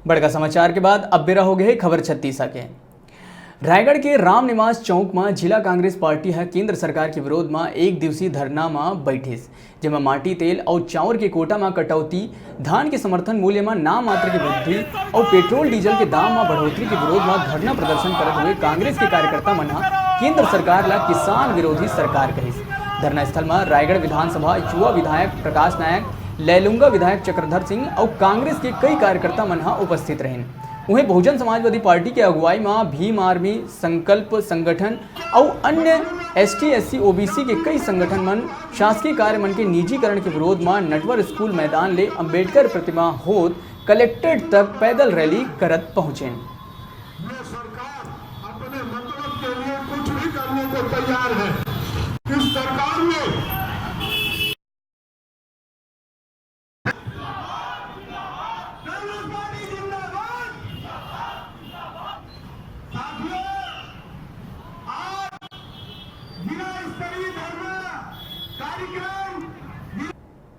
बड़का समाचार के बाद अब बेरा हो गए खबर 36 के। रायगढ़ के राम निवास चौक में जिला कांग्रेस पार्टी है केंद्र सरकार के विरोध में एक दिवसीय धरना में बैठिस, जिसमें माटी तेल और चाउर के कोटा में कटौती, धान के समर्थन मूल्य में नाम मात्र की वृद्धि और पेट्रोल डीजल के दाम में बढ़ोतरी के विरोध में धरना प्रदर्शन करते हुए कांग्रेस के कार्यकर्ता मना केंद्र सरकार ला किसान विरोधी सरकार कहिस। धरना स्थल में रायगढ़ विधानसभा युवा विधायक प्रकाश नायक, लैलूंगा विधायक चक्रधर सिंह और कांग्रेस के कई कार्यकर्ता मनहा उपस्थित रहे। वहीं बहुजन समाजवादी पार्टी के अगुवाई में भीम आर्मी, संकल्प संगठन और अन्य ST SC OBC के कई संगठन मन शासकीय कार्य मन के निजीकरण के विरोध में नटवर स्कूल मैदान ले अंबेडकर प्रतिमा होत कलेक्ट्रेट तक पैदल रैली करत पहुंचे। सरकार अपने मतलब के लिए कुछ भी करने को तैयार है। इस सरकार में जिला स्तरीय धरना कार्यक्रम